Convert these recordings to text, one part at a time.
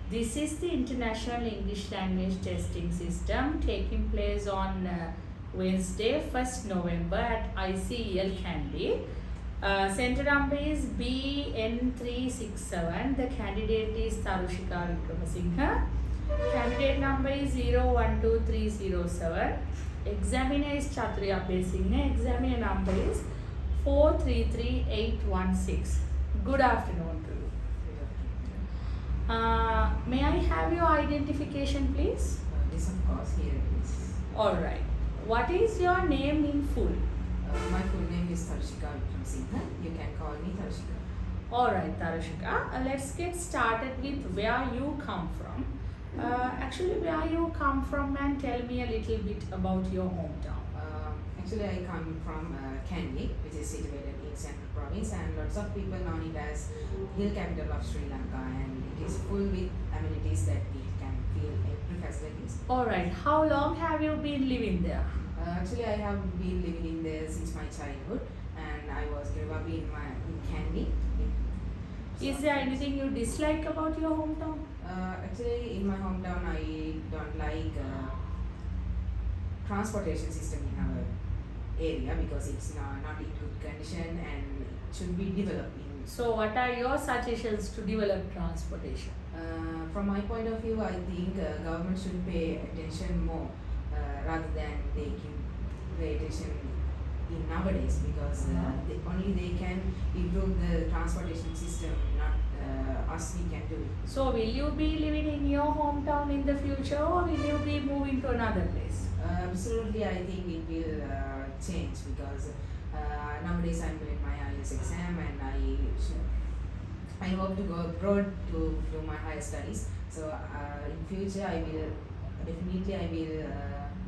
This is the International English Language Testing System taking place on Wednesday, 1st November at ICEL Kandy. Center number is BN367. The candidate is Tarushika Vikramasinghe. Candidate number is 012307. Examiner is Chathu Singh. Examiner number is 433816. Good afternoon to you. May I have your identification, please? Yes, of course, here it is. Alright. What is your name in full? My full name is Dr.CHATHU. You can call me Tarushika. Alright, Tarushika. Let's get started with where you come from. Actually, where you come from, and tell me a little bit about your hometown. Actually, I come from Kandy, which is situated in Central Province, and lots of people know it as hill capital of Sri Lanka, and it is full with amenities that we can feel every facilities. Alright, how long have you been living there? Actually, I have been living in there since my childhood, and I was grew up in Kandy. Is there anything you dislike about your hometown? Actually, in my hometown, I don't like transportation system in our area because it's not in good condition and it should be developed. So, what are your suggestions to develop transportation? From my point of view, I think government should pay attention more rather than they give the attention in nowadays because only they can improve the transportation system, not us we can do it. So, will you be living in your hometown in the future, or will you be moving to another place? Absolutely, I think it will change because nowadays I'm doing my IELTS exam and I hope to go abroad to do my higher studies. So in future I will definitely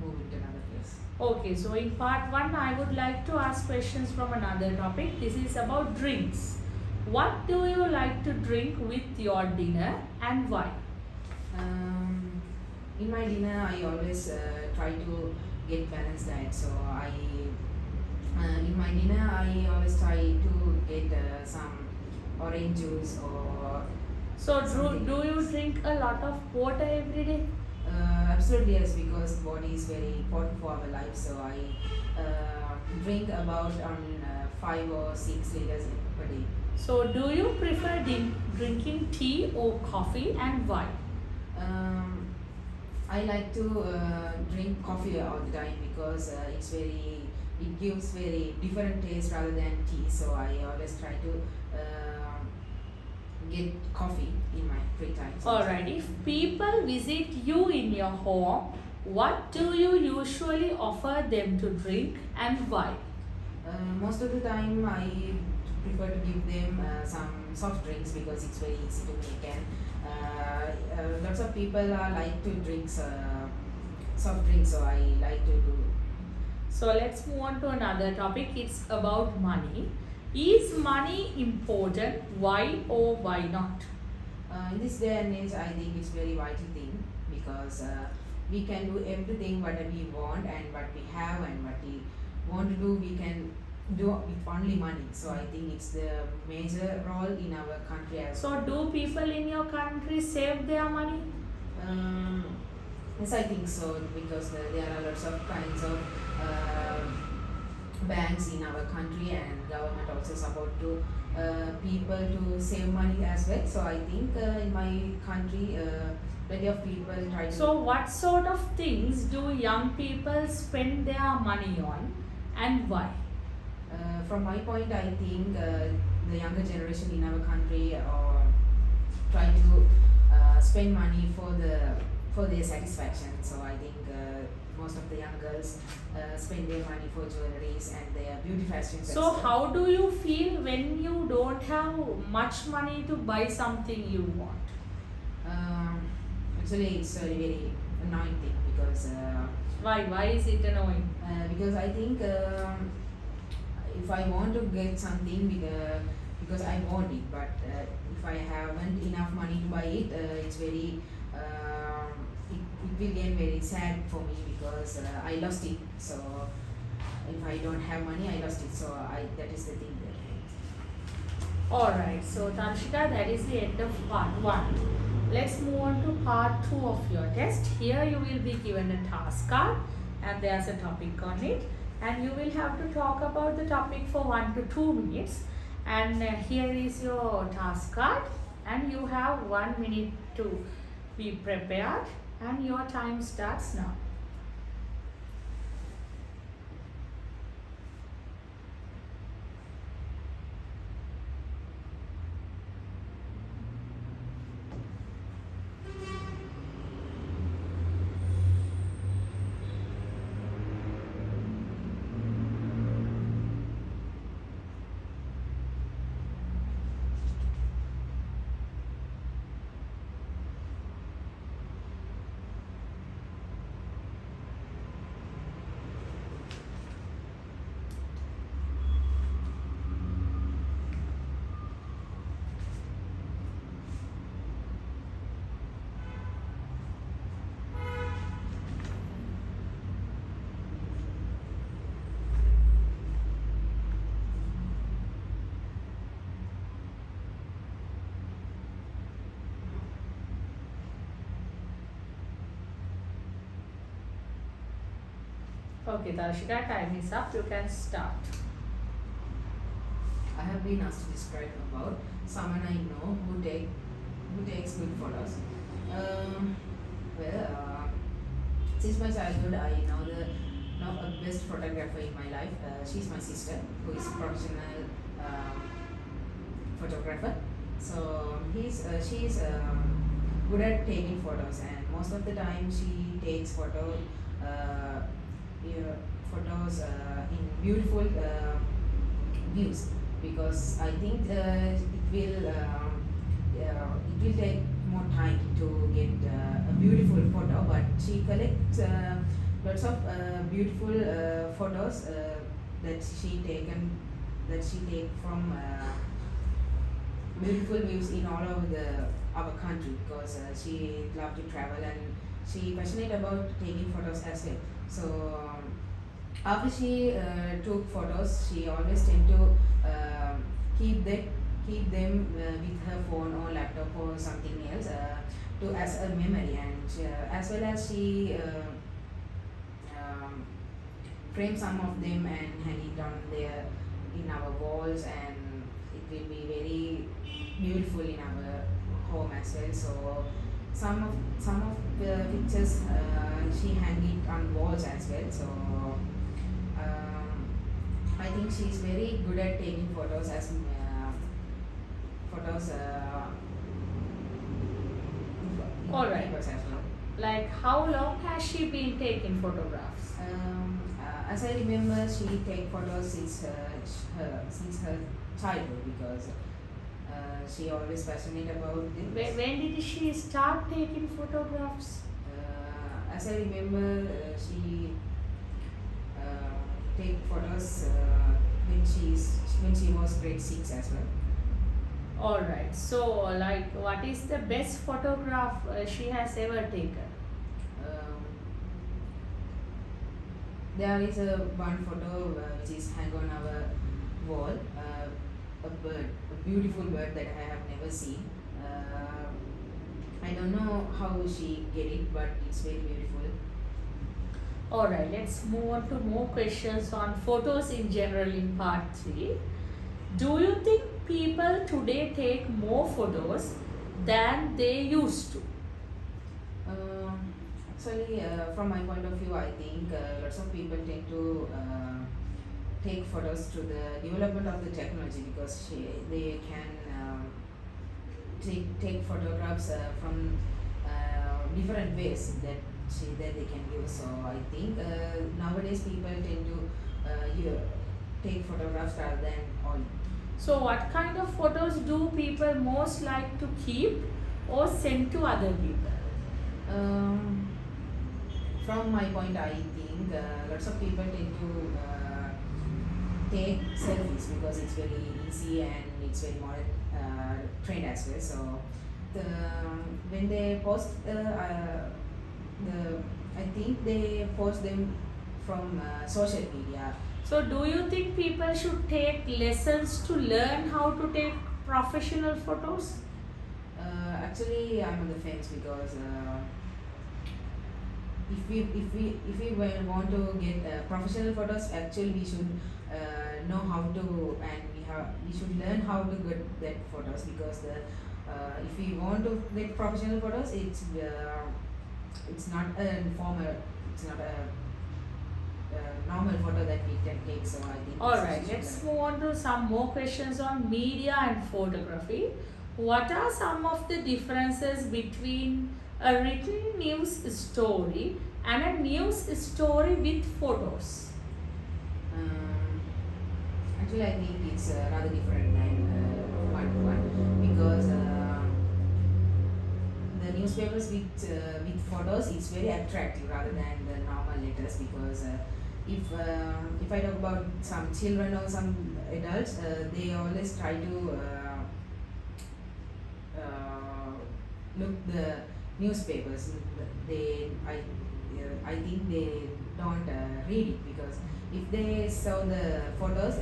move into another place. Okay, so in part 1 I would like to ask questions from another topic. This is about drinks. What do you like to drink with your dinner and why? In my dinner I always try to get balanced diet. So in my dinner I always try to get some orange juice or so do you drink a lot of water every day? Absolutely yes, because body is very important for our life. So I drink about 5 or 6 liters per day. So do you prefer drinking tea or coffee and why? I like to drink coffee all the time because it gives very different taste rather than tea. So I always try to get coffee in my free time. Alright, if people visit you in your home, what do you usually offer them to drink and why? Most of the time I prefer to give them some soft drinks because it's very easy to make, and lots of people like to drink soft drinks, so I like to do. So let's move on to another topic. It's about money. Is money important? Why or why not? In this day and age, I think it's very vital thing because we can do everything what we want and what we have and what we want to do, we can do with only money. So I think it's the major role in our country as well. So do people in your country save their money? Yes, I think so because there are lots of kinds of banks in our country, and government also support to people to save money as well. So I think in my country plenty of people try to. So what sort of things do young people spend their money on and why? From my point, I think the younger generation in our country try to spend money for their satisfaction. So I think most of the young girls spend their money for jewelries and their beauty fashions. So how do you feel when you don't have much money to buy something you want? Actually, it's a very annoying thing because. Why is it annoying? Because I think if I want to get something because I want it, but if I haven't enough money to buy it, it's very it will get very sad for me because I lost it. So if I don't have money, I lost it. So that is the thing that. Alright, so Tanshika, that is the end of part 1. Let's move on to part 2 of your test. Here you will be given a task card and there's a topic on it, and you will have to talk about the topic for 1 to 2 minutes. And here is your task card, and you have 1 minute to be prepared, and your time starts now. Okay, Darshika, time is up. You can start. I have been asked to describe about someone I know who takes good photos. Since my childhood, I know a best photographer in my life. She's my sister, who is a professional photographer. So she's good at taking photos, and most of the time she takes photos in beautiful views, because I think it will take more time to get a beautiful photo, but she collects lots of beautiful photos that she take from beautiful views in all over our country, because she loves to travel and she passionate about taking photos as well. So after she took photos, she always tend to keep them with her phone or laptop or something else as a memory, and as well as she frame some of them and hang it on there in our walls, and it will be very beautiful in our home as well. So some of the pictures she hang it on walls as well. So I think she's very good at taking photos All right. as well. Like, how long has she been taking photographs? As I remember, she take photos since her childhood, because she always passionate about this. When did she start taking photographs? As I remember, she take photos when she was grade 6 as well. All right. So, like, what is the best photograph she has ever taken? There is one photo which is hang on our wall. A beautiful bird that I have never seen. I don't know how she get it, but it's very beautiful. All right. Let's move on to more questions on photos in general in part 3. Do you think people today take more photos than they used to? Actually, from my point of view, I think lots of people tend to take photos to the development of the technology, because they can take photographs from different ways that they can use. So I think nowadays people tend to take photographs rather than all. So, what kind of photos do people most like to keep or send to other people? From my point, I think lots of people tend to take selfies, because it's very easy and it's very modern trend as well. So when they post I think they post them from social media. So, do you think people should take lessons to learn how to take professional photos? actually I'm on the fence because if we want to get professional photos, actually we should know how to, and we should learn how to get that photos, because if we want to get professional photos, it's not a formal, it's not a normal photo that we can take. So I think. Alright, let's move on to some more questions on media and photography. What are some of the differences between a written news story and a news story with photos? Actually, I think it's rather different than one to one, because the newspapers with photos is very attractive rather than the normal letters, because if I talk about some children or some adults, they always try to look the newspapers. I think they don't read it, because if they saw the photos,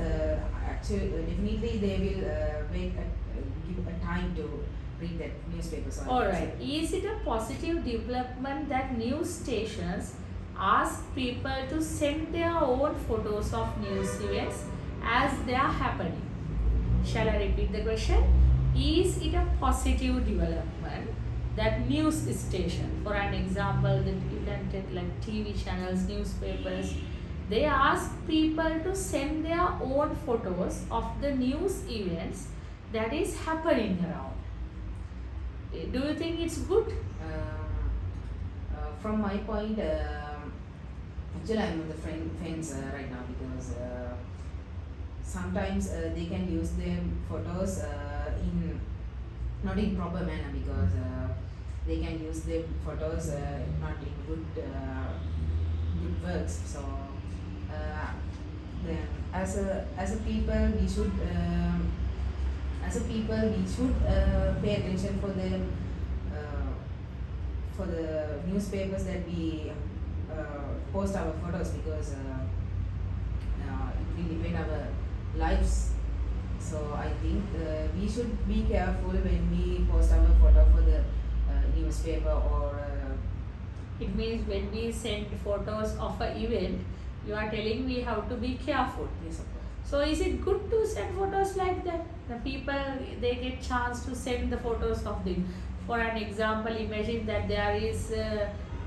actually definitely they will give a time to read that newspapers. Alright, is it a positive development that news stations ask people to send their own photos of news events as they are happening? Shall I repeat the question? Is it a positive development that news station, for an example, that you can take like TV channels, newspapers, they ask people to send their own photos of the news events that is happening around? Do you think it's good? From my point, actually I'm on the fence right now, because sometimes they can use their photos in not in proper manner, because they can use their photos not in good works. So then as a people we should pay attention for the newspapers that we post our photos, because it will depend our lives. So I think we should be careful when we post our photo for the newspaper, or it means when we send photos of an event, you are telling we have to be careful. yes, of course. So is it good to send photos like that? The people, they get chance to send the photos of them. For an example, imagine that there is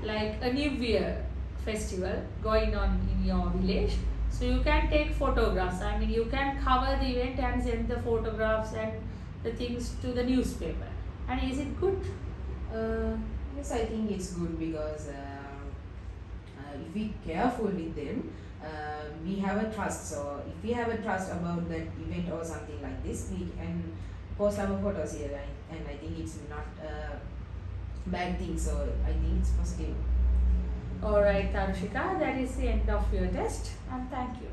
like a New Year festival going on in your village. So you can take photographs. I mean, you can cover the event and send the photographs and the things to the newspaper. And is it good? Yes, I think it's good, because if we careful with them, we have a trust. So if we have a trust about that event or something like this, we can post our photos here, and I think it's not a bad thing. So I think it's positive. Alright, Tarushika, that is the end of your test, and thank you.